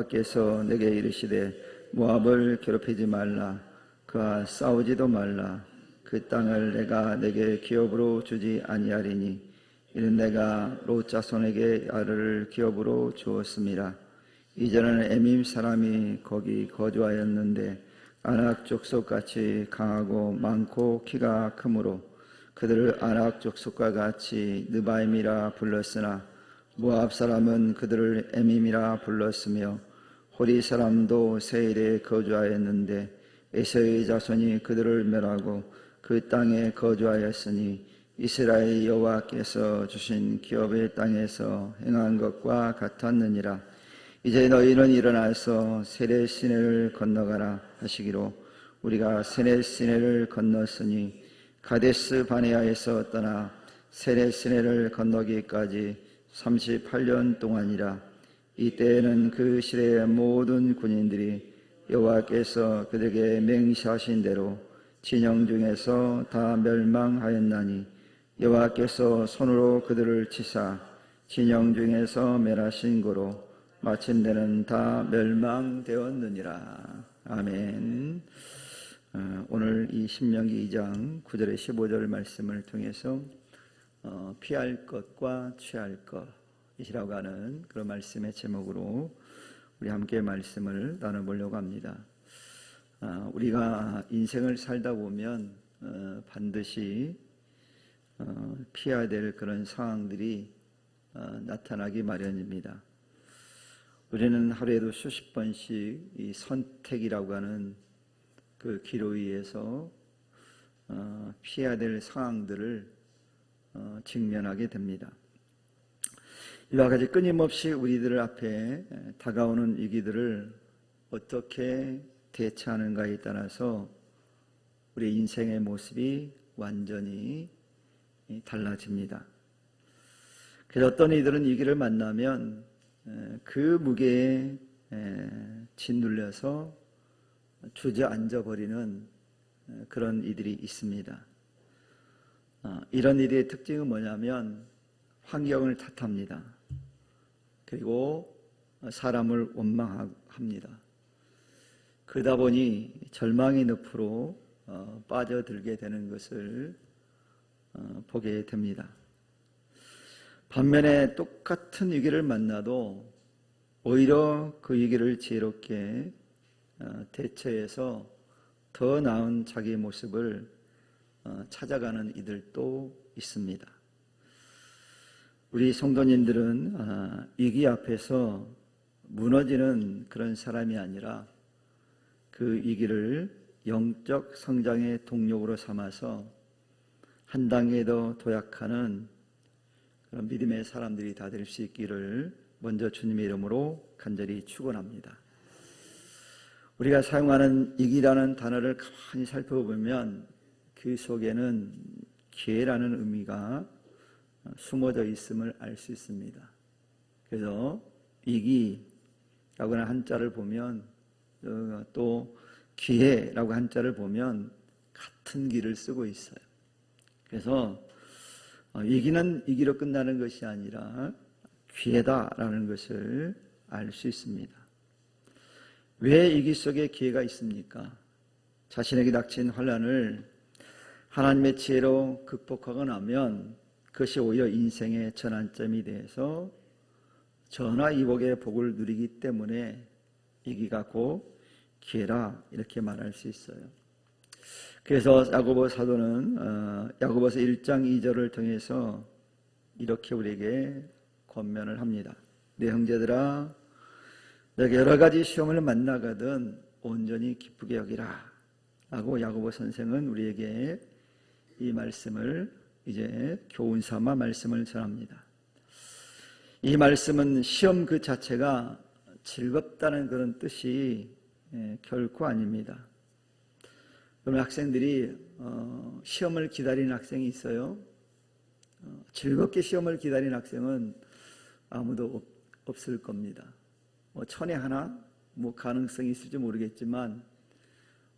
여호와께서 내게 이르시되 모압을 괴롭히지 말라. 그와 싸우지도 말라. 그 땅을 내가 내게 기업으로 주지 아니하리니 이는 내가 롯 자손에게 아르를 기업으로 주었습니다. 이전에는 에밈 사람이 거기 거주하였는데 아낙 족속같이 강하고 많고 키가 크므로 그들을 아낙 족속과 같이 느바임이라 불렀으나 모압 사람은 그들을 에밈이라 불렀으며 호리 사람도 세일에 거주하였는데 에서의 자손이 그들을 멸하고 그 땅에 거주하였으니 이스라엘 여호와께서 주신 기업의 땅에서 행한 것과 같았느니라. 이제 너희는 일어나서 세례 시내를 건너가라 하시기로 우리가 세례 시내를 건넜으니 가데스 바네아에서 떠나 세례 시내를 건너기까지 38년 동안이라. 이때에는 그 시대의 모든 군인들이 여호와께서 그들에게 맹세하신 대로 진영 중에서 다 멸망하였나니 여호와께서 손으로 그들을 치사 진영 중에서 멸하신 고로 마침내는 다 멸망되었느니라. 아멘. 오늘 이 신명기 2장 9절에 15절 말씀을 통해서 피할 것과 취할 것이라고 하는 그런 말씀의 제목으로 우리 함께 말씀을 나눠보려고 합니다. 우리가 인생을 살다 보면 반드시 피해야 될 그런 상황들이 나타나기 마련입니다. 우리는 하루에도 수십 번씩 이 선택이라고 하는 그 기로 의해서 피해야 될 상황들을 직면하게 됩니다. 이와 같이 끊임없이 우리들 앞에 다가오는 위기들을 어떻게 대처하는가에 따라서 우리 인생의 모습이 완전히 달라집니다. 그래서 어떤 이들은 위기를 만나면 그 무게에 짓눌려서 주저앉아 버리는 그런 이들이 있습니다. 이런 이들의 특징은 뭐냐면 환경을 탓합니다. 그리고 사람을 원망합니다. 그러다 보니 절망의 늪으로 빠져들게 되는 것을 보게 됩니다. 반면에 똑같은 위기를 만나도 오히려 그 위기를 지혜롭게 대처해서 더 나은 자기의 모습을 찾아가는 이들도 있습니다. 우리 성도님들은 위기 앞에서 무너지는 그런 사람이 아니라 그 위기를 영적 성장의 동력으로 삼아서 한 단계 더 도약하는 그런 믿음의 사람들이 다 될 수 있기를 먼저 주님의 이름으로 간절히 축원합니다. 우리가 사용하는 위기라는 단어를 가만히 살펴보면 그 속에는 기회라는 의미가 숨어져 있음을 알 수 있습니다. 그래서 위기라고 하는 한자를 보면 또 기회라고 한자를 보면 같은 기를 쓰고 있어요. 그래서 위기는 위기로 끝나는 것이 아니라 기회다라는 것을 알 수 있습니다. 왜 위기 속에 기회가 있습니까? 자신에게 닥친 환난을 하나님의 지혜로 극복하고 나면 그것이 오히려 인생의 전환점이 돼서 전화위복의 복을 누리기 때문에 위기가 곧 기회라 이렇게 말할 수 있어요. 그래서 야고보 사도는 야고보서 1장 2절을 통해서 이렇게 우리에게 권면을 합니다. 내 형제들아, 너에게 여러 가지 시험을 만나거든 온전히 기쁘게 여기라 라고 야고보 선생은 우리에게 이 말씀을 이제 교훈 삼아 말씀을 전합니다. 이 말씀은 시험 그 자체가 즐겁다는 그런 뜻이 결코 아닙니다. 그러면 학생들이 시험을 기다리는 학생이 있어요. 즐겁게 시험을 기다리는 학생은 아무도 없을 겁니다. 천에 하나 가능성이 있을지 모르겠지만,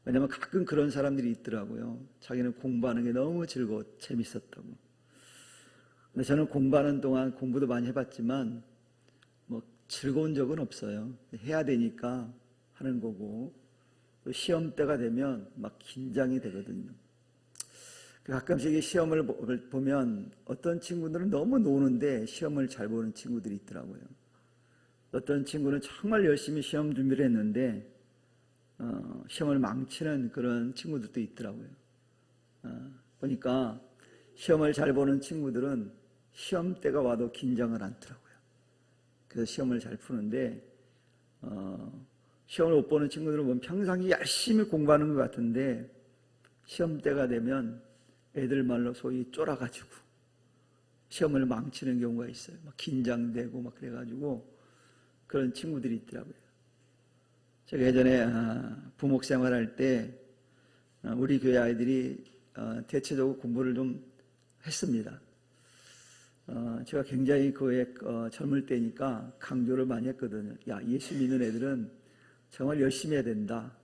왜냐하면 가끔 그런 사람들이 있더라고요. 자기는 공부하는 게 너무 즐거워 재밌었다고. 근데 저는 공부하는 동안 공부도 많이 해봤지만 즐거운 적은 없어요. 해야 되니까 하는 거고, 또 시험 때가 되면 막 긴장이 되거든요. 가끔씩 시험을 보면 어떤 친구들은 너무 노는데 시험을 잘 보는 친구들이 있더라고요. 어떤 친구는 정말 열심히 시험 준비를 했는데 시험을 망치는 그런 친구들도 있더라고요. 보니까 시험을 잘 보는 친구들은 시험 때가 와도 긴장을 않더라고요. 그래서 시험을 잘 푸는데 시험을 못 보는 친구들은 보면 평상시 열심히 공부하는 것 같은데 시험 때가 되면 애들 말로 소위 쫄아가지고 시험을 망치는 경우가 있어요. 막 긴장되고 막 그래가지고 그런 친구들이 있더라고요. 제가 예전에 부목 생활할 때 우리 교회 아이들이 대체적으로 공부를 좀 했습니다. 제가 굉장히 그에 젊을 때니까 강조를 많이 했거든요. 야, 예수 믿는 애들은 정말 열심히 해야 된다.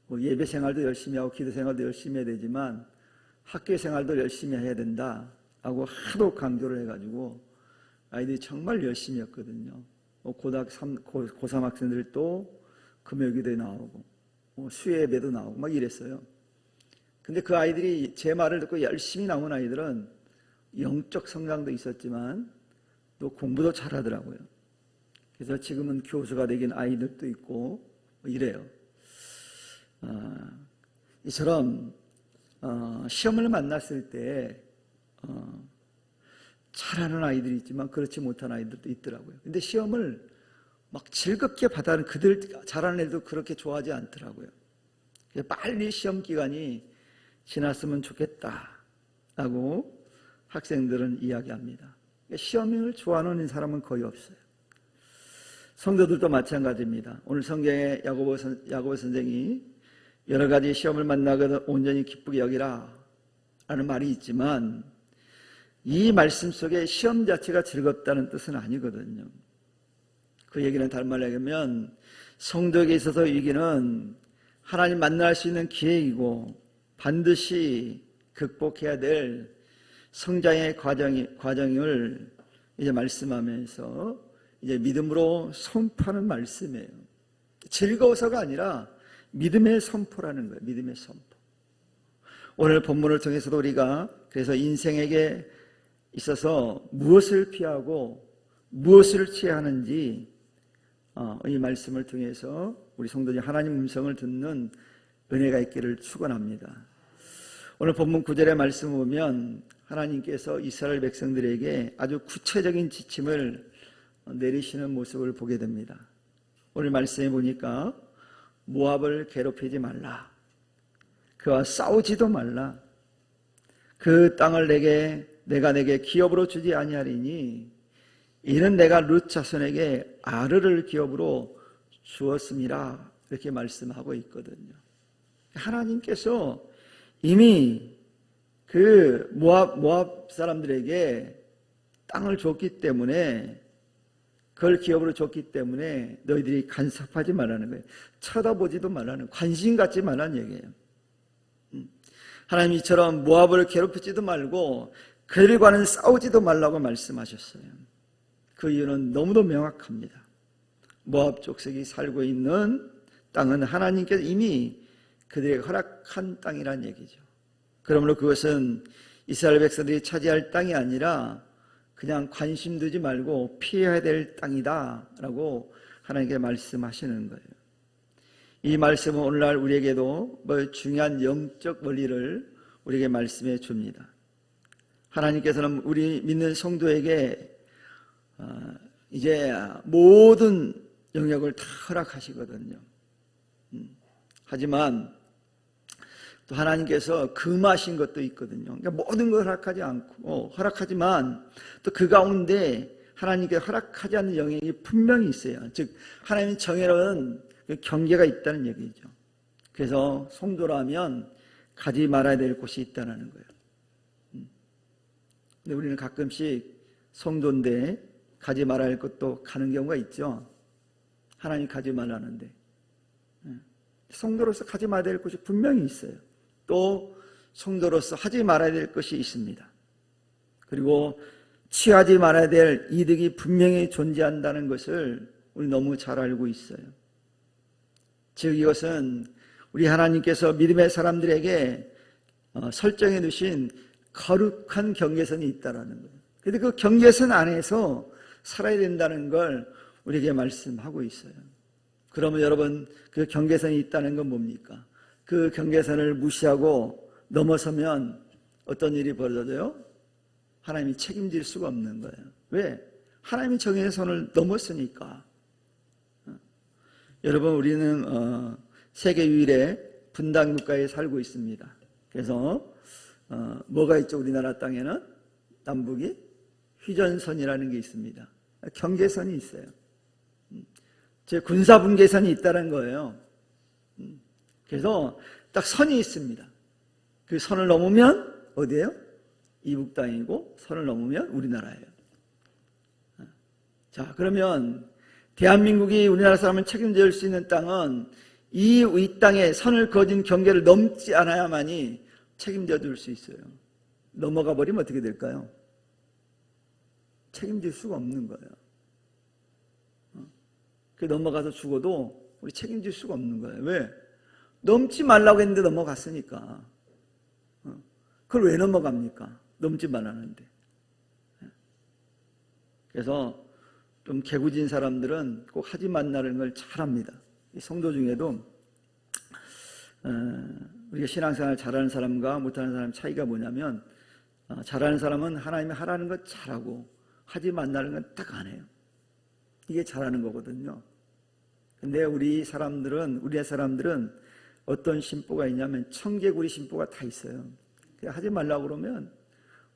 뭐 예배 생활도 열심히 하고 기도 생활도 열심히 해야 되지만 학교 생활도 열심히 해야 된다 하고 하도 강조를 해가지고 아이들이 정말 열심히 했거든요. 고3 학생들도 금요기도에 나오고 수요 예배도 나오고 막 이랬어요. 근데 그 아이들이 제 말을 듣고 열심히 나온 아이들은 영적 성장도 있었지만 또 공부도 잘하더라고요. 그래서 지금은 교수가 되긴 아이들도 있고 이래요. 이처럼 시험을 만났을 때 잘하는 아이들이 있지만 그렇지 못한 아이들도 있더라고요. 근데 시험을 막 즐겁게 받아는 그들 잘하는 애들도 그렇게 좋아하지 않더라고요. 빨리 시험 기간이 지났으면 좋겠다라고 학생들은 이야기합니다. 시험을 좋아하는 사람은 거의 없어요. 성도들도 마찬가지입니다. 오늘 성경에 야고보 선생이 여러 가지 시험을 만나거든 온전히 기쁘게 여기라 라는 말이 있지만 이 말씀 속에 시험 자체가 즐겁다는 뜻은 아니거든요. 그 얘기는 다른 말로 하면 성도에게 있어서 위기는 하나님 만날 수 있는 기회이고 반드시 극복해야 될 성장의 과정을 이제 말씀하면서 이제 믿음으로 선포하는 말씀이에요. 즐거워서가 아니라 믿음의 선포라는 거예요. 믿음의 선포. 오늘 본문을 통해서도 우리가 그래서 인생에게 있어서 무엇을 피하고 무엇을 취하는지 이 말씀을 통해서 우리 성도들이 하나님 음성을 듣는 은혜가 있기를 축원합니다. 오늘 본문 9절의 말씀을 보면 하나님께서 이스라엘 백성들에게 아주 구체적인 지침을 내리시는 모습을 보게 됩니다. 오늘 말씀에 보니까 모압을 괴롭히지 말라. 그와 싸우지도 말라. 그 땅을 내가 내게 기업으로 주지 아니하리니 이는 내가 룻 자손에게 아르를 기업으로 주었음이라 이렇게 말씀하고 있거든요. 하나님께서 이미 그 모압 사람들에게 땅을 줬기 때문에 그걸 기업으로 줬기 때문에 너희들이 간섭하지 말라는 거예요. 쳐다보지도 말라는, 관심 갖지 말라는 얘기예요. 하나님 이처럼 모압을 괴롭히지도 말고 그들과는 싸우지도 말라고 말씀하셨어요. 그 이유는 너무도 명확합니다. 모압 족속이 살고 있는 땅은 하나님께서 이미 그들에게 허락한 땅이란 얘기죠. 그러므로 그것은 이스라엘 백성들이 차지할 땅이 아니라 그냥 관심 두지 말고 피해야 될 땅이다 라고 하나님께 말씀하시는 거예요. 이 말씀은 오늘날 우리에게도 중요한 영적 원리를 우리에게 말씀해 줍니다. 하나님께서는 우리 믿는 성도에게 이제 모든 영역을 다 허락하시거든요. 하지만 또 하나님께서 금하신 것도 있거든요. 그러니까 모든 걸 허락하지 않고 허락하지만 또 그 가운데 하나님께서 허락하지 않는 영역이 분명히 있어요. 즉 하나님이 정해놓은 경계가 있다는 얘기죠. 그래서 성도라면 가지 말아야 될 곳이 있다는 거예요. 근데 우리는 가끔씩 성도인데 가지 말아야 할 것도 가는 경우가 있죠. 하나님 가지 말라는데 성도로서 가지 말아야 될 것이 분명히 있어요. 또 성도로서 하지 말아야 될 것이 있습니다. 그리고 취하지 말아야 될 이득이 분명히 존재한다는 것을 우리 너무 잘 알고 있어요. 즉 이것은 우리 하나님께서 믿음의 사람들에게 설정해 두신 거룩한 경계선이 있다라는 거예요. 그런데 그 경계선 안에서 살아야 된다는 걸 우리에게 말씀하고 있어요. 그러면 여러분, 그 경계선이 있다는 건 뭡니까? 그 경계선을 무시하고 넘어서면 어떤 일이 벌어져요? 하나님이 책임질 수가 없는 거예요. 왜? 하나님이 정해진 선을 넘었으니까. 여러분, 우리는 세계 유일의 분단 국가에 살고 있습니다. 그래서 뭐가 있죠? 우리나라 땅에는 남북이 휴전선이라는 게 있습니다. 경계선이 있어요. 즉 군사분계선이 있다는 거예요. 그래서 딱 선이 있습니다. 그 선을 넘으면 어디예요? 이북 땅이고 선을 넘으면 우리나라예요. 자, 그러면 대한민국이 우리나라 사람을 책임질 수 있는 땅은 이 땅에 선을 그어진 경계를 넘지 않아야만이 책임져 줄 수 있어요. 넘어가 버리면 어떻게 될까요? 책임질 수가 없는 거예요. 그 넘어가서 죽어도 우리 책임질 수가 없는 거예요. 왜? 넘지 말라고 했는데 넘어갔으니까. 그걸 왜 넘어갑니까? 넘지 말라는데. 그래서 좀 개구진 사람들은 꼭 하지 말라는 걸 잘합니다. 성도 중에도 우리가 신앙생활 잘하는 사람과 못하는 사람 차이가 뭐냐면, 잘하는 사람은 하나님이 하라는 걸 잘하고 하지 말라는 건 딱 안 해요. 이게 잘하는 거거든요. 근데 우리의 사람들은 어떤 심보가 있냐면 청개구리 심보가 다 있어요. 하지 말라고 그러면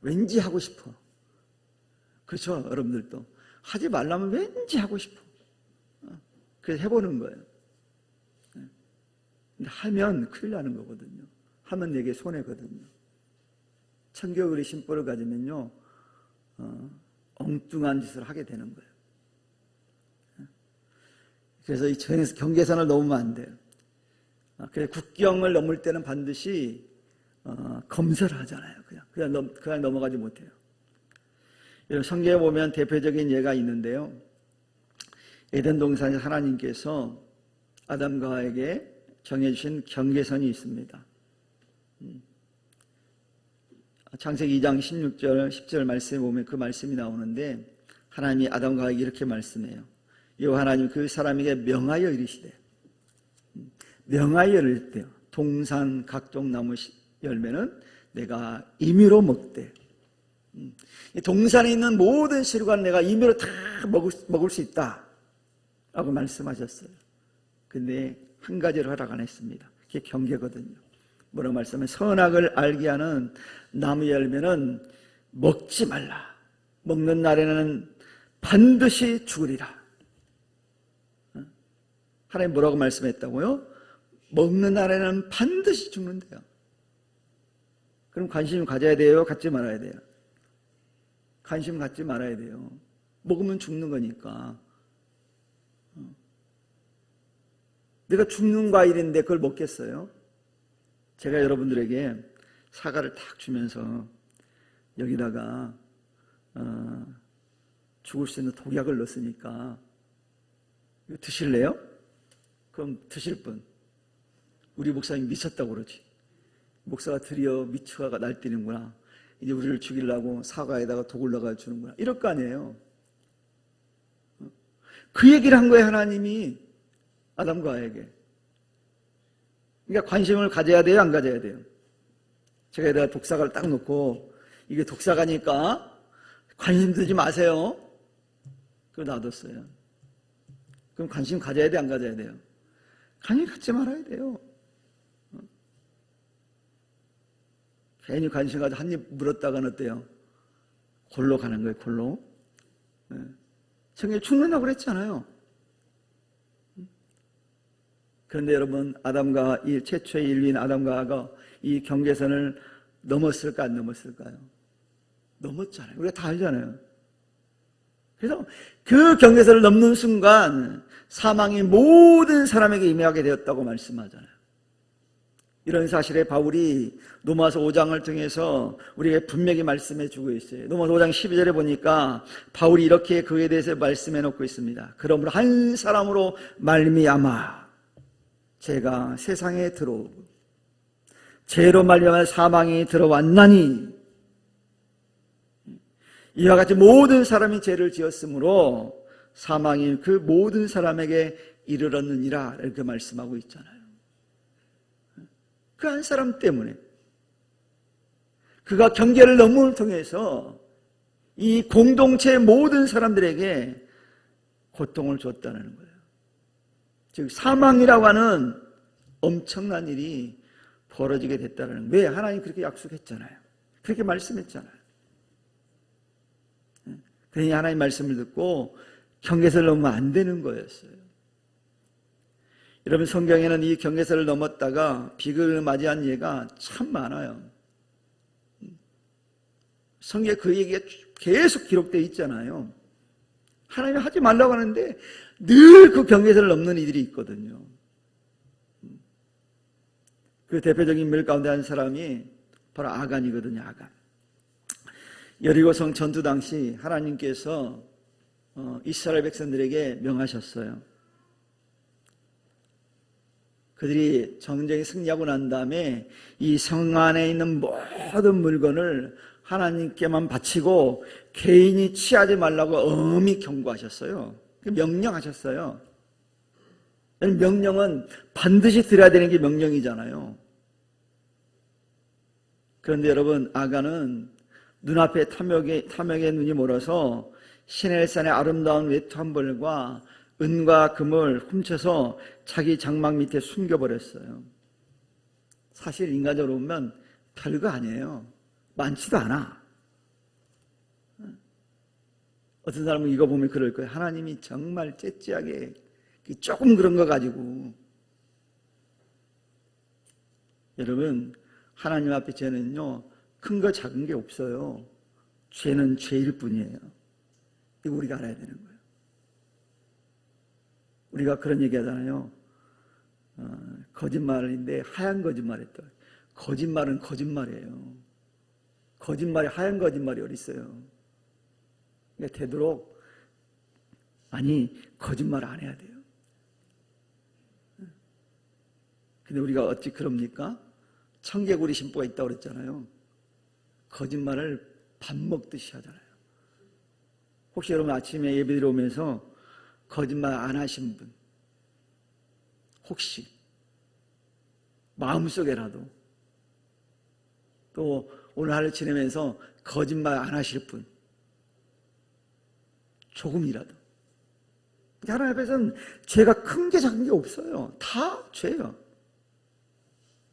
왠지 하고 싶어. 그렇죠? 여러분들도 하지 말라면 왠지 하고 싶어. 그래서 해보는 거예요. 근데 하면 큰일 나는 거거든요. 하면 내게 손해거든요. 청개구리 심보를 가지면요, 엉뚱한 짓을 하게 되는 거예요. 그래서 이 경계선을 넘으면 안 돼요. 그래서 국경을 넘을 때는 반드시 검사를 하잖아요. 그냥 넘어가지 못해요. 성경에 보면 대표적인 예가 있는데요. 에덴 동산에 하나님께서 아담과 하와에게 정해주신 경계선이 있습니다. 창세기 2장 16절 10절 말씀에 보면 그 말씀이 나오는데, 하나님이 아담과 하와에게 이렇게 말씀해요. 여호와 하나님 그 사람에게 명하여 이르시되, 명하여 이르시되 동산 각종 나무 열매는 내가 임의로 먹되, 동산에 있는 모든 시루가 내가 임의로 다 먹을 수 있다 라고 말씀하셨어요. 근데 한 가지를 허락 안 했습니다. 그게 경계거든요. 뭐라고 말씀하면, 선악을 알게 하는 나무 열매는 먹지 말라. 먹는 날에는 반드시 죽으리라. 하나님 뭐라고 말씀했다고요? 먹는 날에는 반드시 죽는데요. 그럼 관심 가져야 돼요? 갖지 말아야 돼요? 관심 갖지 말아야 돼요. 먹으면 죽는 거니까. 내가 죽는 과일인데 그걸 먹겠어요? 제가 여러분들에게 사과를 탁 주면서 여기다가 죽을 수 있는 독약을 넣었으니까 이거 드실래요? 그럼 드실 분, 우리 목사님 미쳤다고 그러지. 목사가 드디어 미쳐가 날뛰는구나. 이제 우리를 죽이려고 사과에다가 독을 넣어가 주는구나. 이럴 거 아니에요. 그 얘기를 한 거예요, 하나님이 아담과 하와에게. 그러니까 관심을 가져야 돼요, 안 가져야 돼요? 제가 여기다가 독사과를 딱 놓고 이게 독사과니까 관심 두지 마세요. 그걸 놔뒀어요. 그럼 관심 가져야 돼, 안 가져야 돼요? 관심 갖지 말아야 돼요. 괜히 관심 가지고 한 입 물었다가는 어때요? 골로 가는 거예요, 골로. 성경에 죽는다고 그랬잖아요. 그런데 여러분, 아담과 이 최초의 인류인 아담과 하와가 이 경계선을 넘었을까, 안 넘었을까요? 넘었잖아요. 우리가 다 알잖아요. 그래서 그 경계선을 넘는 순간 사망이 모든 사람에게 임하게 되었다고 말씀하잖아요. 이런 사실에 바울이 로마서 5장을 통해서 우리에게 분명히 말씀해 주고 있어요. 로마서 5장 12절에 보니까 바울이 이렇게 그에 대해서 말씀해 놓고 있습니다. 그러므로 한 사람으로 말미암아 죄가 세상에 들어오고 죄로 말미암아 사망이 들어왔나니 이와 같이 모든 사람이 죄를 지었으므로 사망이 그 모든 사람에게 이르렀느니라 이렇게 말씀하고 있잖아요. 그 한 사람 때문에 그가 경계를 넘음을 통해서 이 공동체의 모든 사람들에게 고통을 줬다는 거예요. 즉 사망이라고 하는 엄청난 일이 벌어지게 됐다는 거예요. 왜? 하나님 그렇게 약속했잖아요. 그렇게 말씀했잖아요. 그러니 하나님 말씀을 듣고 경계선을 넘으면 안 되는 거였어요. 여러분 성경에는 이 경계선을 넘었다가 비극을 맞이한 예가 참 많아요. 성경에 그 얘기가 계속 기록되어 있잖아요. 하나님이 하지 말라고 하는데 늘 그 경계선을 넘는 이들이 있거든요. 그 대표적인 인물 가운데 한 사람이 바로 아간이거든요. 아간. 여리고성 전투 당시 하나님께서 이스라엘 백성들에게 명하셨어요. 그들이 전쟁에 승리하고 난 다음에 이 성 안에 있는 모든 물건을 하나님께만 바치고 개인이 취하지 말라고 엄히 경고하셨어요. 명령하셨어요. 명령은 반드시 드려야 되는 게 명령이잖아요. 그런데 여러분 아간은 눈앞에 탐욕의 눈이 멀어서 시내산의 아름다운 외투 한 벌과 은과 금을 훔쳐서 자기 장막 밑에 숨겨버렸어요. 사실 인간적으로 보면 별거 아니에요. 많지도 않아. 어떤 사람은 이거 보면 그럴 거예요. 하나님이 정말 째째하게 조금 그런 거 가지고. 여러분 하나님 앞에 죄는요 큰 거 작은 게 없어요. 죄는 죄일 뿐이에요. 이거 우리가 알아야 되는 거예요. 우리가 그런 얘기 하잖아요. 거짓말인데 하얀 거짓말했다. 거짓말은 거짓말이에요. 거짓말이 하얀 거짓말이 어디 있어요? 그러니까 되도록 거짓말 안 해야 돼요. 근데 우리가 어찌 그럽니까? 청개구리 심보가 있다고 그랬잖아요. 거짓말을 밥 먹듯이 하잖아요. 혹시 여러분 아침에 예배드려 오면서 거짓말 안 하신 분, 혹시 마음속에라도 또 오늘 하루 지내면서 거짓말 안 하실 분, 조금이라도. 하나님 앞에서는 죄가 큰 게 작은 게 없어요. 다 죄예요.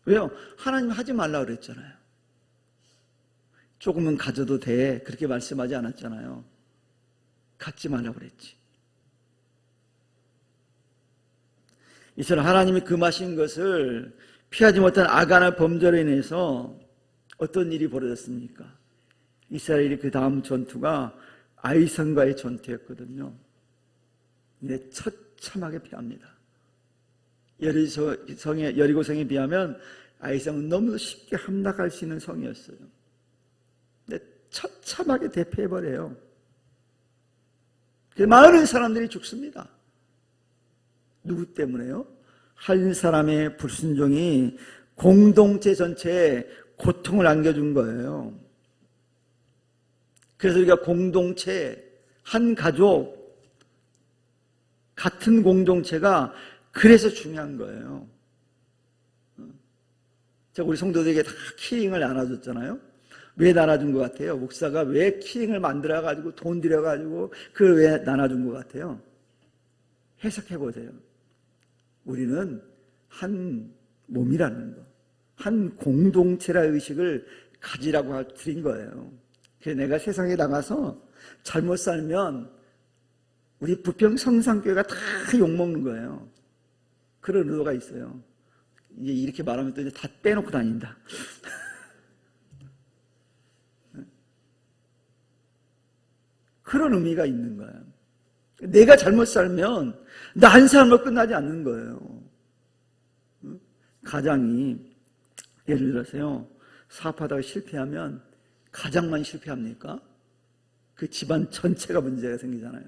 왜요? 하나님 하지 말라고 그랬잖아요. 조금은 가져도 돼 그렇게 말씀하지 않았잖아요. 갖지 말라고 그랬지. 이처럼 하나님이 금하신 것을 피하지 못한 아간의 범죄로 인해서 어떤 일이 벌어졌습니까? 이스라엘이 그 다음 전투가 아이성과의 전투였거든요. 근데 처참하게 패합니다. 여리고성에 비하면 아이성은 너무 쉽게 함락할 수 있는 성이었어요. 근데 처참하게 대패해버려요. 많은 사람들이 죽습니다. 누구 때문에요? 한 사람의 불순종이 공동체 전체에 고통을 안겨준 거예요. 그래서 우리가 공동체, 한 가족, 같은 공동체가 그래서 중요한 거예요. 제가 우리 성도들에게 다 키링을 나눠줬잖아요. 왜 나눠준 것 같아요? 목사가 왜 키링을 만들어가지고 돈 들여가지고 그걸 왜 나눠준 것 같아요? 해석해 보세요. 우리는 한 몸이라는 거, 한 공동체라는 의식을 가지라고 드린 거예요. 그래서 내가 세상에 나가서 잘못 살면 우리 부평 성산교회가 다 욕먹는 거예요. 그런 의도가 있어요. 이제 이렇게 말하면 또 이제 다 빼놓고 다닌다. 그런 의미가 있는 거예요. 내가 잘못 살면 나 한 사람으로 끝나지 않는 거예요. 가장이 예를 들어서요, 사업하다가 실패하면 가장만 실패합니까? 그 집안 전체가 문제가 생기잖아요.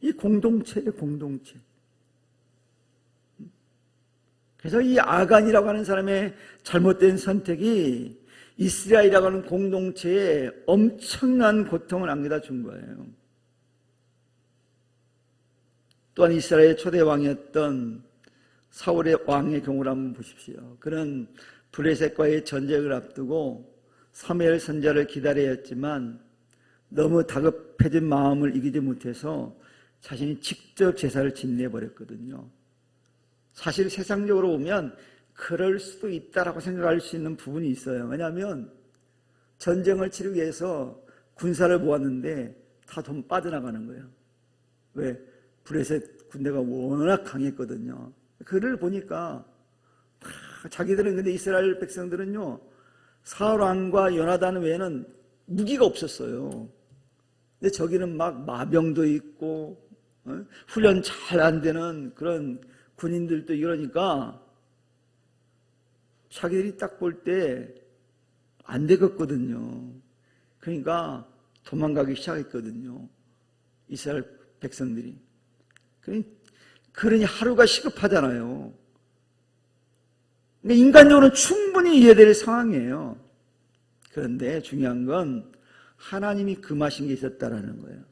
이 공동체예요, 공동체. 그래서 이 아간이라고 하는 사람의 잘못된 선택이 이스라엘이라고 하는 공동체에 엄청난 고통을 안겨다 준 거예요. 또한 이스라엘의 초대 왕이었던 사울의 왕의 경우를 한번 보십시오. 그는 블레셋과의 전쟁을 앞두고 사무엘 선지자를 기다려야 했지만 너무 다급해진 마음을 이기지 못해서 자신이 직접 제사를 집내버렸거든요. 사실 세상적으로 보면 그럴 수도 있다라고 생각할 수 있는 부분이 있어요. 왜냐하면 전쟁을 치르기 위해서 군사를 모았는데 다 돈 빠져나가는 거예요. 왜? 블레셋 군대가 워낙 강했거든요. 그를 보니까 자기들은, 근데 이스라엘 백성들은요, 사울 왕과 요나단 외에는 무기가 없었어요. 근데 저기는 막 마병도 있고 훈련 잘 안 되는 그런 군인들도 이러니까 자기들이 딱 볼 때 안 되겠거든요. 그러니까 도망가기 시작했거든요, 이스라엘 백성들이. 그러니 하루가 시급하잖아요. 인간적으로는 충분히 이해될 상황이에요. 그런데 중요한 건 하나님이 금하신 게 있었다라는 거예요.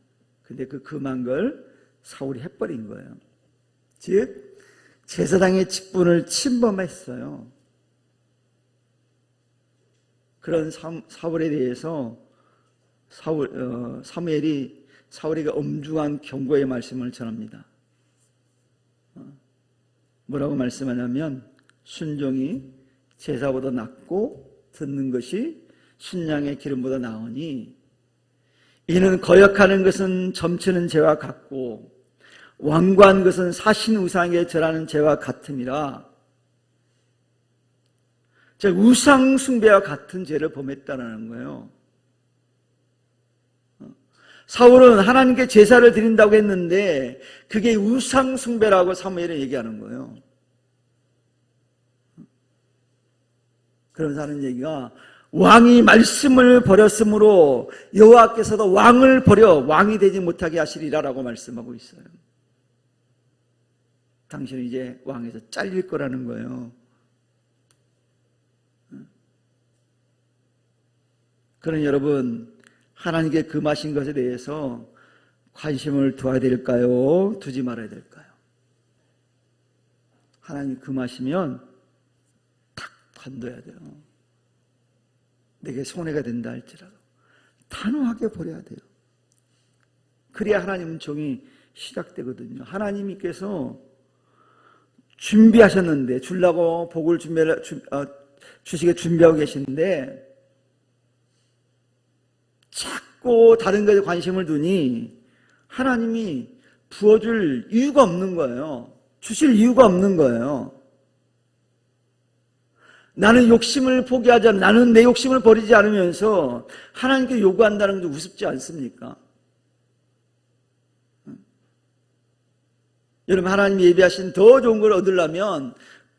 근데 그 금한 걸 사울이 해버린 거예요. 즉 제사장의 직분을 침범했어요. 그런 사울에 대해서 사무엘이 사울에게 엄중한 경고의 말씀을 전합니다. 뭐라고 말씀하냐면, 순종이 제사보다 낫고 듣는 것이 순양의 기름보다 나으니 이는 거역하는 것은 점치는 죄와 같고 완고한 것은 사신 우상에 절하는 죄와 같음이라. 즉 우상 숭배와 같은 죄를 범했다는 거예요. 사울은 하나님께 제사를 드린다고 했는데 그게 우상 숭배라고 사무엘은 얘기하는 거예요. 그러면서 하는 얘기가, 왕이 말씀을 버렸으므로 여호와께서도 왕을 버려 왕이 되지 못하게 하시리라라고 말씀하고 있어요. 당신은 이제 왕에서 잘릴 거라는 거예요. 그러니 여러분, 하나님께 금하신 것에 대해서 관심을 둬야 될까요? 두지 말아야 될까요? 하나님이 금하시면 탁 관둬야 돼요. 내게 손해가 된다 할지라도 단호하게 버려야 돼요. 그래야 하나님 종이 시작되거든요. 하나님께서 준비하셨는데, 주려고 복을 주시게 준비하고 계신데 자꾸 다른 것에 관심을 두니 하나님이 부어줄 이유가 없는 거예요. 주실 이유가 없는 거예요. 나는 욕심을 포기하지 않으면, 나는 내 욕심을 버리지 않으면서 하나님께 요구한다는 게 우습지 않습니까? 여러분, 하나님이 예비하신 더 좋은 걸 얻으려면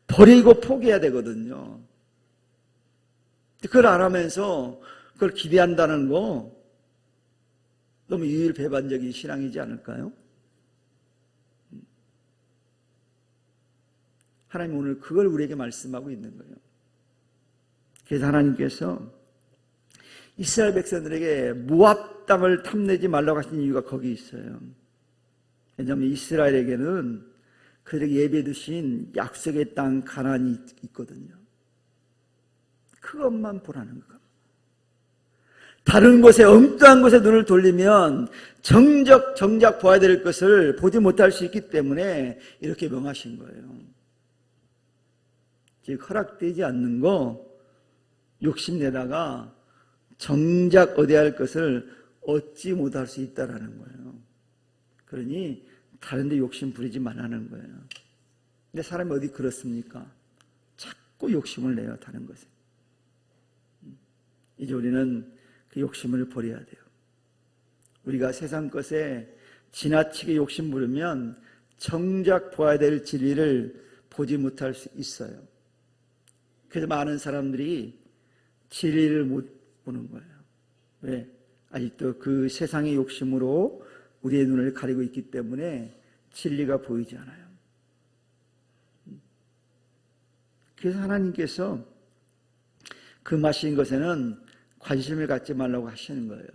버리고 포기해야 되거든요. 그걸 알아면서 그걸 기대한다는 거 너무 유일배반적인 신앙이지 않을까요? 하나님 오늘 그걸 우리에게 말씀하고 있는 거예요. 그래서 하나님께서 이스라엘 백성들에게 모압 땅을 탐내지 말라고 하신 이유가 거기 있어요. 왜냐하면 이스라엘에게는 그들에게 예비해 두신 약속의 땅 가나안이 있거든요. 그것만 보라는 거. 다른 곳에, 엉뚱한 곳에 눈을 돌리면 정작 보아야 될 것을 보지 못할 수 있기 때문에 이렇게 명하신 거예요. 즉 허락되지 않는 거 욕심내다가 정작 얻어야 할 것을 얻지 못할 수 있다는 거예요. 그러니 다른 데 욕심 부리지 말라는 거예요. 근데 사람이 어디 그렇습니까? 자꾸 욕심을 내요, 다른 것에. 이제 우리는 그 욕심을 버려야 돼요. 우리가 세상 것에 지나치게 욕심 부르면 정작 보아야 될 진리를 보지 못할 수 있어요. 그래서 많은 사람들이 진리를 못 보는 거예요. 왜? 아직도 그 세상의 욕심으로 우리의 눈을 가리고 있기 때문에 진리가 보이지 않아요. 그래서 하나님께서 금하신 것에는 관심을 갖지 말라고 하시는 거예요.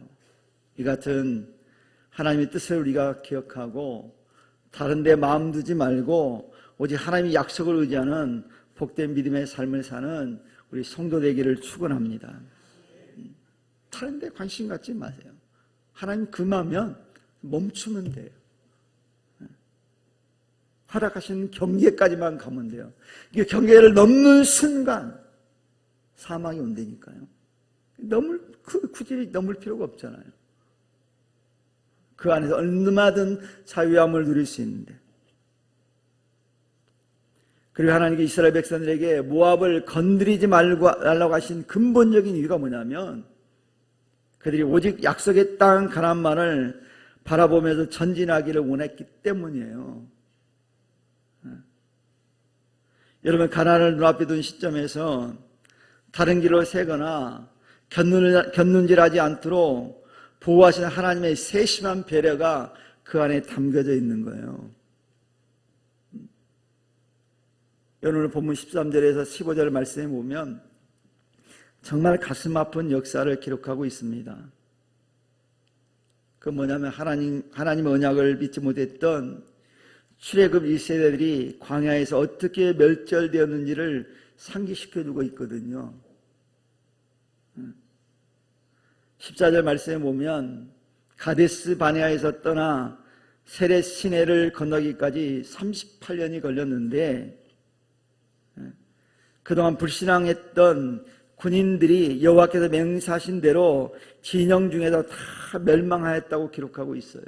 이 같은 하나님의 뜻을 우리가 기억하고 다른 데 마음 두지 말고 오직 하나님의 약속을 의지하는 복된 믿음의 삶을 사는 우리 성도 되기를 축원합니다. 다른 데 관심 갖지 마세요. 하나님 금하면 멈추면 돼요. 허락하신 경계까지만 가면 돼요. 이게 경계를 넘는 순간 사망이 온다니까요. 굳이 넘을 필요가 없잖아요. 그 안에서 얼마든 자유함을 누릴 수 있는데. 그리고 하나님께 이스라엘 백성들에게 모압을 건드리지 말라고 하신 근본적인 이유가 뭐냐면 그들이 오직 약속의 땅 가나안만을 바라보면서 전진하기를 원했기 때문이에요. 여러분, 가나안을 눈앞에 둔 시점에서 다른 길로 새거나 견눈질하지 않도록 보호하시는 하나님의 세심한 배려가 그 안에 담겨져 있는 거예요. 오늘 본문 13절에서 15절 말씀에 보면 정말 가슴 아픈 역사를 기록하고 있습니다. 그 뭐냐면 하나님의 언약을 믿지 못했던 출애굽 1세대들이 광야에서 어떻게 멸절되었는지를 상기시켜주고 있거든요. 14절 말씀에 보면 가데스 바네아에서 떠나 세렛 시내를 건너기까지 38년이 걸렸는데 그동안 불신앙했던 군인들이 여호와께서 맹세하신 대로 진영 중에서 다 멸망하였다고 기록하고 있어요.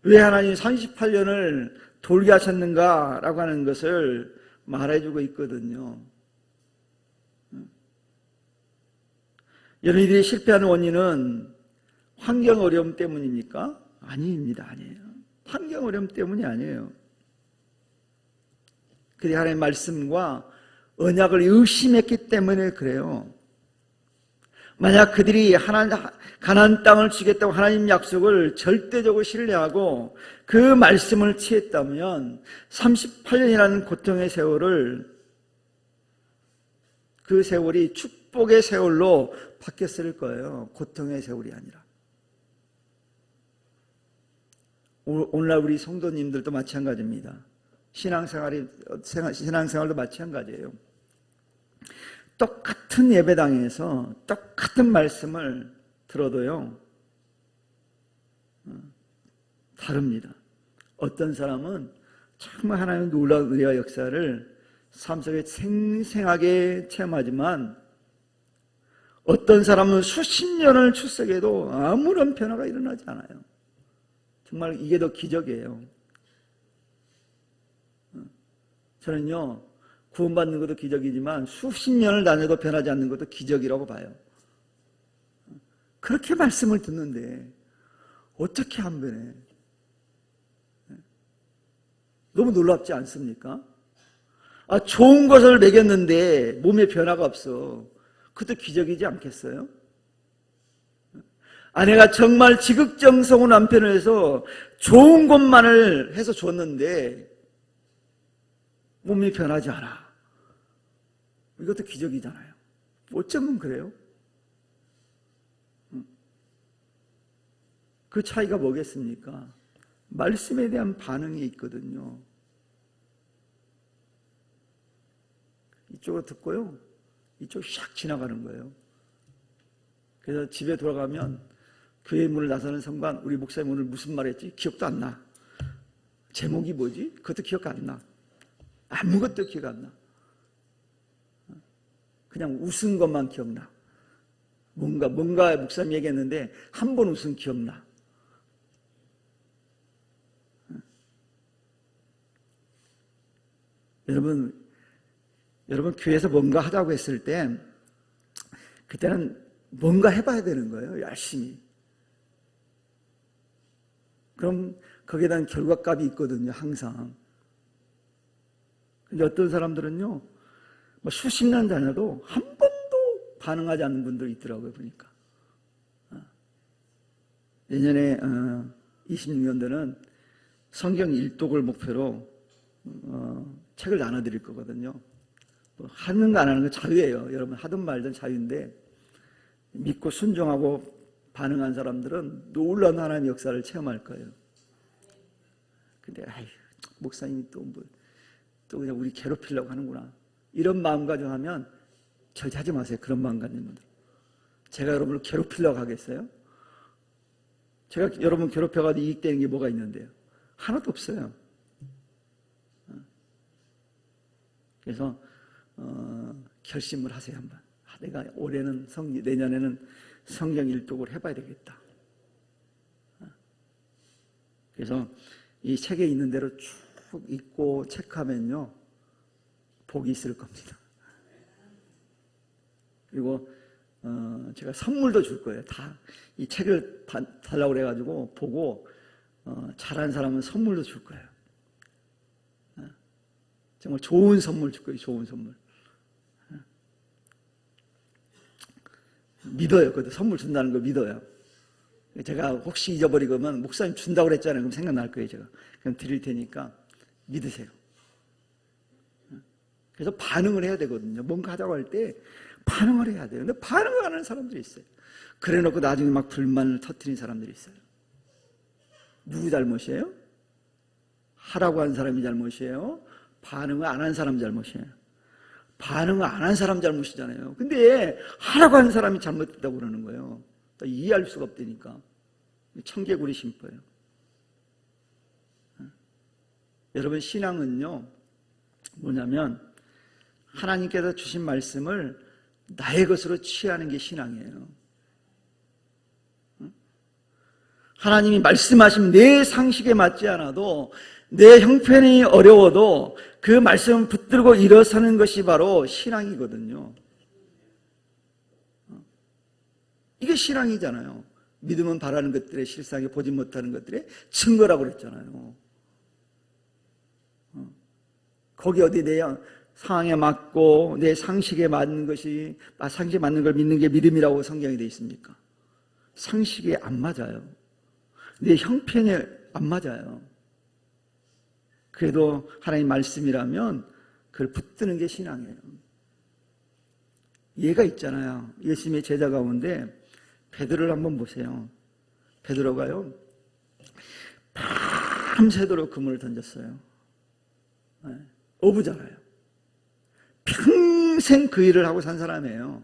왜 하나님이 38년을 돌게 하셨는가라고 하는 것을 말해주고 있거든요. 여러분들이 실패하는 원인은 환경 어려움 때문입니까? 아닙니다. 아니에요. 환경 어려움 때문이 아니에요. 그들이 하나님의 말씀과 언약을 의심했기 때문에 그래요. 만약 그들이 가나안 땅을 주겠다고 하나님 약속을 절대적으로 신뢰하고 그 말씀을 취했다면 38년이라는 고통의 세월을 그 세월이 축복의 세월로 바뀌었을 거예요. 고통의 세월이 아니라. 오늘날 우리 성도님들도 마찬가지입니다. 신앙생활도 마찬가지예요. 똑같은 예배당에서 똑같은 말씀을 들어도요, 다릅니다. 어떤 사람은 정말 하나님의 놀라운 은혜와 역사를 삶 속에 생생하게 체험하지만 어떤 사람은 수십 년을 출석해도 아무런 변화가 일어나지 않아요. 정말 이게 더 기적이에요. 저는요, 구원받는 것도 기적이지만 수십 년을 다녀도 변하지 않는 것도 기적이라고 봐요. 그렇게 말씀을 듣는데 어떻게 안 변해? 너무 놀랍지 않습니까? 좋은 것을 먹였는데 몸에 변화가 없어. 그것도 기적이지 않겠어요? 아내가 정말 지극정성으로 남편을 해서 좋은 것만을 해서 줬는데 몸이 변하지 않아. 이것도 기적이잖아요. 어쩌면 그래요? 그 차이가 뭐겠습니까? 말씀에 대한 반응이 있거든요. 이쪽으로 듣고요, 이쪽 샥 지나가는 거예요. 그래서 집에 돌아가면 교회 문을 나서는 순간 우리 목사님 오늘 무슨 말 했지? 기억도 안 나. 제목이 뭐지? 그것도 기억 안 나. 아무것도 기억 안 나. 그냥 웃은 것만 기억나. 뭔가 목사님 얘기했는데 한 번 웃은 기억나. 여러분 교회에서 뭔가 하자고 했을 때 그때는 뭔가 해봐야 되는 거예요. 열심히. 그럼 거기에 대한 결과값이 있거든요. 항상. 근데 어떤 사람들은요, 뭐 수십 년 다녀도 한 번도 반응하지 않는 분들이 있더라고요, 보니까. 내년에 26년도는 성경 일독을 목표로 책을 나눠드릴 거거든요. 뭐 하는 거 안 하는 거 자유예요. 여러분 하든 말든 자유인데 믿고 순종하고 반응한 사람들은 놀라운 하나님의 역사를 체험할 거예요. 근데 목사님이 또 그냥 우리 괴롭히려고 하는구나, 이런 마음 가지고 하면 절대 하지 마세요. 그런 마음 가진 분들. 제가 여러분을 괴롭히려고 하겠어요? 제가 여러분 괴롭혀가지고 이익되는 게 뭐가 있는데요? 하나도 없어요. 그래서 결심을 하세요. 한번. 내가 올해는 내년에는 성경 일독을 해봐야 되겠다. 그래서 이 책에 있는 대로 쭉 읽고 체크하면요, 복이 있을 겁니다. 그리고 제가 선물도 줄 거예요. 다 이 책을 달라고 그래가지고 보고 잘한 사람은 선물도 줄 거예요. 정말 좋은 선물 줄 거예요. 좋은 선물. 믿어요. 그것도 선물 준다는 거 믿어요. 제가 혹시 잊어버리면 목사님 준다고 그랬잖아요. 그럼 생각날 거예요. 제가 그럼 드릴 테니까 믿으세요. 그래서 반응을 해야 되거든요. 뭔가 하자고 할 때 반응을 해야 돼요. 근데 반응을 안 하는 사람들이 있어요. 그래 놓고 나중에 막 불만을 터뜨리는 사람들이 있어요. 누구 잘못이에요? 하라고 한 사람이 잘못이에요? 반응을 안 한 사람 잘못이에요? 반응을 안 한 사람 잘못이잖아요. 근데 하라고 한 사람이 잘못했다고 그러는 거예요. 이해할 수가 없다니까. 청개구리 심보예요. 여러분, 신앙은요 뭐냐면 하나님께서 주신 말씀을 나의 것으로 취하는 게 신앙이에요. 하나님이 말씀하시면 내 상식에 맞지 않아도, 내 형편이 어려워도 그 말씀을 붙들고 일어서는 것이 바로 신앙이거든요. 이게 신앙이잖아요. 믿음은 바라는 것들의 실상에 보지 못하는 것들의 증거라고 그랬잖아요. 거기 어디 내 상황에 맞고 내 상식에 맞는 것이, 상식에 맞는 걸 믿는 게 믿음이라고 성경에 되어 있습니까? 상식에 안 맞아요. 내 형편에 안 맞아요. 그래도 하나님 말씀이라면 그걸 붙드는 게 신앙이에요. 얘가 있잖아요. 예수님의 제자 가운데 베드로를 한번 보세요. 베드로가요, 밤새도록 그물을 던졌어요. 어부잖아요. 평생 그 일을 하고 산 사람이에요.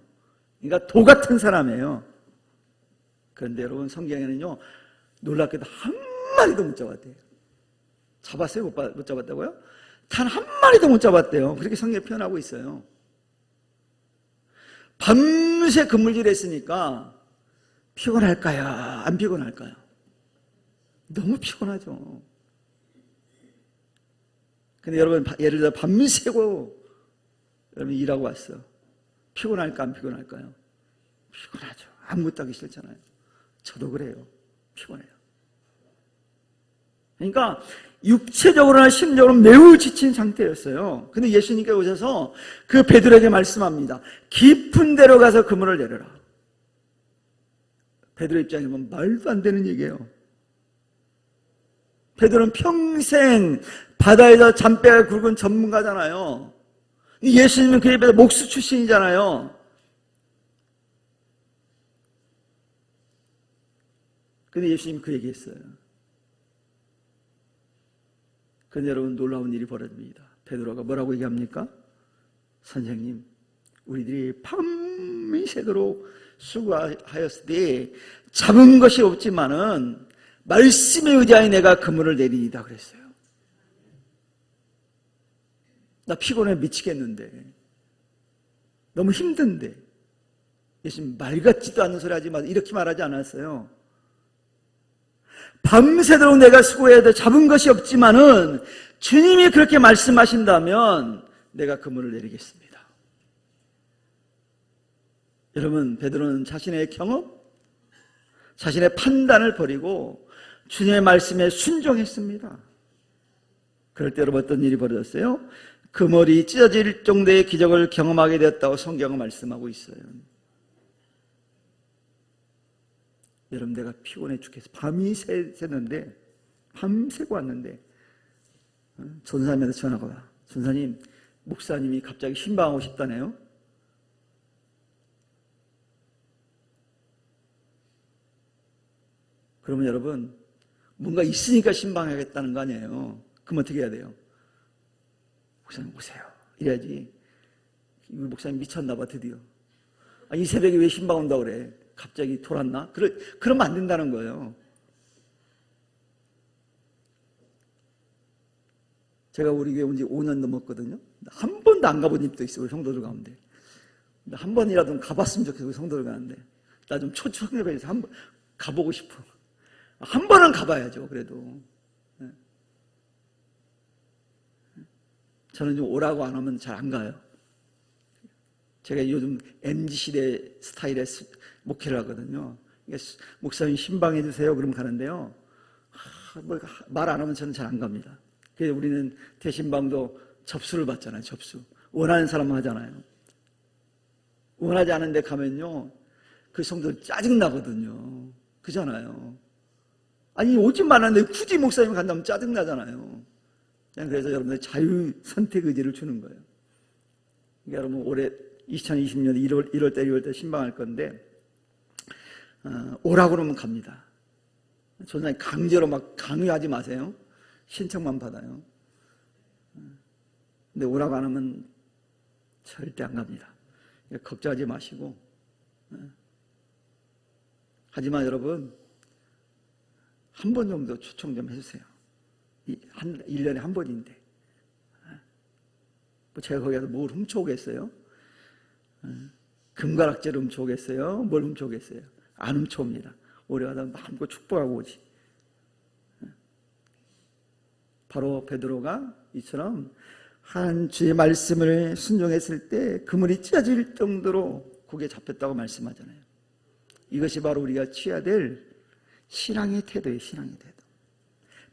그러니까 도 같은 사람이에요. 그런데 여러분, 성경에는요 놀랍게도 한 마리도 못 잡았대요. 잡았어요? 못 잡았다고요? 단 한 마리도 못 잡았대요. 그렇게 성경에 표현하고 있어요. 밤새 그물질 했으니까 피곤할까요? 안 피곤할까요? 너무 피곤하죠. 근데 여러분, 예를 들어 밤새고 여러분 일하고 왔어. 피곤할까 안 피곤할까요? 피곤하죠. 아무것도 하기 싫잖아요. 저도 그래요. 피곤해요. 그러니까 육체적으로나 심적으로 매우 지친 상태였어요. 근데 예수님께 오셔서 그 베드로에게 말씀합니다. 깊은 데로 가서 그물을 내려라. 베드로 입장에 보면 말도 안 되는 얘기예요. 베드로는 평생 바다에서 잔뼈가 굵은 전문가잖아요. 예수님은 그에 비해서 목수 출신이잖아요. 근데 예수님이 그 얘기했어요. 근데 여러분, 놀라운 일이 벌어집니다. 베드로가 뭐라고 얘기합니까? 선생님, 우리들이 밤새도록 수고하였을 때 잡은 것이 없지만은 말씀에 의지하여 내가 그물을 내리니다 그랬어요. 나 피곤해 미치겠는데, 너무 힘든데. 예수님 말 같지도 않은 소리 하지 마, 이렇게 말하지 않았어요. 밤새도록 내가 수고해야 돼. 잡은 것이 없지만은 주님이 그렇게 말씀하신다면 내가 그물을 내리겠습니다. 여러분, 베드로는 자신의 경험, 자신의 판단을 버리고 주님의 말씀에 순종했습니다. 그럴 때 여러분, 어떤 일이 벌어졌어요? 그 머리 찢어질 정도의 기적을 경험하게 되었다고 성경은 말씀하고 있어요. 여러분, 내가 피곤해 죽겠어. 밤이 새는데, 밤새고 왔는데 전사님한테 전화가 와. 전사님, 목사님이 갑자기 신방하고 싶다네요. 그러면 여러분, 뭔가 있으니까 신방하겠다는 거 아니에요. 그럼 어떻게 해야 돼요? 목사님 오세요. 이래야지. 목사님 미쳤나 봐 드디어. 이 새벽에 왜 신방 온다고 그래? 갑자기 돌았나? 그러면 안 된다는 거예요. 제가 우리 교회 온 지 5년 넘었거든요. 한 번도 안 가본 집도 있어요. 우리 성도들 가운데. 한 번이라도 가봤으면 좋겠어요. 우리 성도들 가는데. 나 좀 초청해서 한 번 가보고 싶어. 한 번은 가봐야죠. 그래도. 저는 좀 오라고 안 하면 잘 안 가요. 제가 요즘 MZ시대 스타일의 목회를 하거든요. 목사님 신방해 주세요. 그러면 가는데요. 말 안 하면 저는 잘 안 갑니다. 그래서 우리는 대신방도 접수를 받잖아요. 접수. 원하는 사람만 하잖아요. 원하지 않은 데 가면요. 그 성도들 짜증나거든요. 그잖아요. 아니 오지 말았는데 굳이 목사님 간다면 짜증나잖아요. 그래서 여러분들 자유 선택 의지를 주는 거예요. 그러니까 여러분 올해 2020년 1월 달 2월 달 신방할 건데 오라고 그러면 갑니다. 전혀 강제로 막 강요하지 마세요. 신청만 받아요. 근데 오라고 안 하면 절대 안 갑니다. 걱정하지 마시고. 하지만 여러분 한 번 정도 초청 좀 해주세요. 1년에 한 번인데. 제가 거기 가서 뭘 훔쳐오겠어요? 금가락재를 훔쳐오겠어요? 뭘 훔쳐오겠어요? 안 훔쳐옵니다. 오래 가다 마음껏 축복하고 오지. 바로 베드로가 이처럼 한 주의 말씀을 순종했을 때 그물이 찢어질 정도로 고개 잡혔다고 말씀하잖아요. 이것이 바로 우리가 취해야 될 신앙의 태도예요. 신앙의 태도.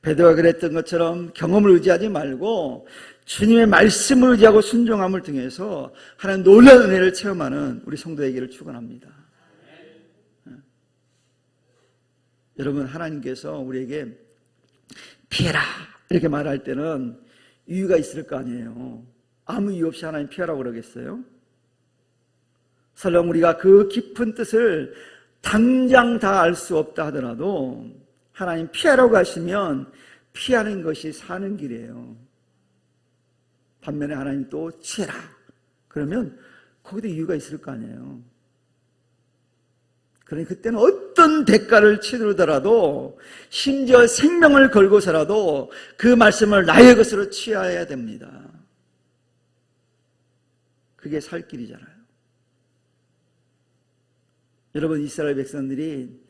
베드로가 그랬던 것처럼 경험을 의지하지 말고 주님의 말씀을 의지하고 순종함을 통해서 하나님 놀라운 은혜를 체험하는 우리 성도에게를 축원합니다. 여러분, 하나님께서 우리에게 피해라 이렇게 말할 때는 이유가 있을 거 아니에요. 아무 이유 없이 하나님 피하라고 그러겠어요? 설령 우리가 그 깊은 뜻을 당장 다 알 수 없다 하더라도 하나님 피하라고 하시면 피하는 것이 사는 길이에요. 반면에 하나님 또 치라 그러면 거기도 이유가 있을 거 아니에요. 그러니 그때는 어떤 대가를 치르더라도 심지어 생명을 걸고서라도 그 말씀을 나의 것으로 취해야 됩니다. 그게 살 길이잖아요. 여러분, 이스라엘 백성들이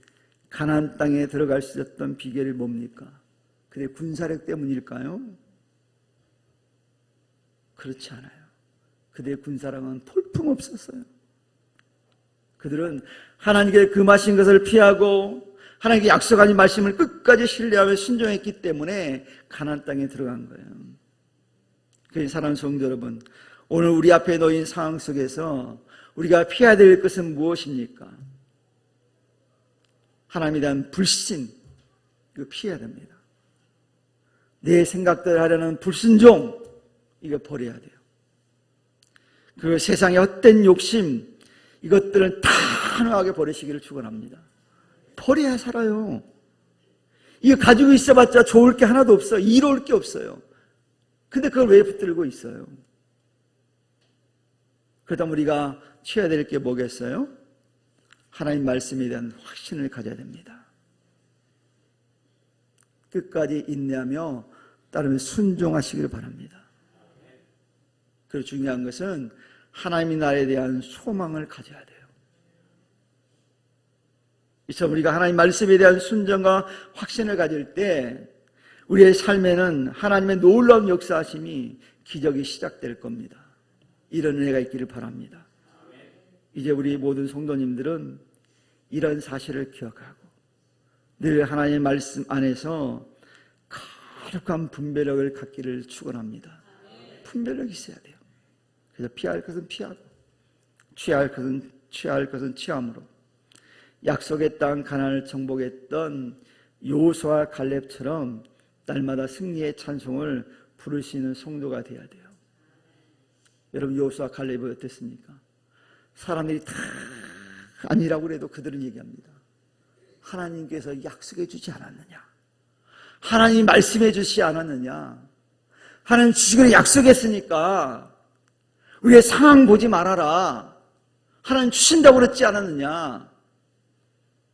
가나안 땅에 들어갈 수 있었던 비결이 뭡니까? 그들의 군사력 때문일까요? 그렇지 않아요. 그들의 군사력은 볼품없었어요. 그들은 하나님께 금하신 것을 피하고 하나님께 약속하신 말씀을 끝까지 신뢰하며 순종했기 때문에 가나안 땅에 들어간 거예요. 그래서 사랑하는 성도 여러분, 오늘 우리 앞에 놓인 상황 속에서 우리가 피해야 될 것은 무엇입니까? 하나님에 대한 불신, 이거 피해야 됩니다. 내 생각대로 하려는 불순종, 이거 버려야 돼요. 그 세상의 헛된 욕심, 이것들은 단호하게 버리시기를 축원합니다. 버려야 살아요. 이거 가지고 있어봤자 좋을 게 하나도 없어요. 이로울 게 없어요. 근데 그걸 왜 붙들고 있어요? 그렇다면 우리가 취해야 될 게 뭐겠어요? 하나님 말씀에 대한 확신을 가져야 됩니다. 끝까지 인내하며 따르며 순종하시기를 바랍니다. 그리고 중요한 것은 하나님의 나라에 대한 소망을 가져야 돼요. 이처럼 우리가 하나님 말씀에 대한 순종과 확신을 가질 때 우리의 삶에는 하나님의 놀라운 역사하심이 기적이 시작될 겁니다. 이런 은혜가 있기를 바랍니다. 이제 우리 모든 성도님들은 이런 사실을 기억하고 늘 하나님의 말씀 안에서 거룩한 분별력을 갖기를 축원합니다. 분별력이 있어야 돼요. 그래서 피할 것은 피하고 취할 것은 취함으로 약속의 땅 가나안을 정복했던 여호수아와 갈렙처럼 날마다 승리의 찬송을 부를 수 있는 성도가 되어야 돼요. 여러분, 여호수아와 갈렙이 어땠습니까? 사람들이 다 아니라고 그래도 그들은 얘기합니다. 하나님께서 약속해 주지 않았느냐? 하나님이 말씀해 주시지 않았느냐? 하나님 주시기로 약속했으니까 우리의 상황 보지 말아라. 하나님 주신다고 그랬지 않았느냐?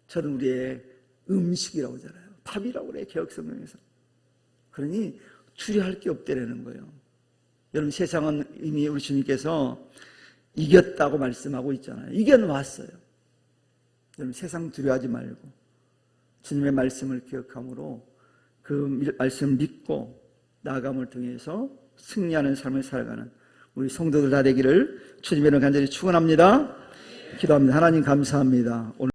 저는 우리의 음식이라고 하잖아요. 밥이라고 그래요, 개혁성경에서. 그러니 추리할 게 없다라는 거예요. 여러분, 세상은 이미 우리 주님께서 이겼다고 말씀하고 있잖아요. 이겨놓았어요. 여러분, 세상 두려워하지 말고 주님의 말씀을 기억함으로 그 말씀을 믿고 나아감을 통해서 승리하는 삶을 살아가는 우리 성도들 다 되기를 주님의 이름으로 간절히 축원합니다. 기도합니다. 하나님 감사합니다. 오늘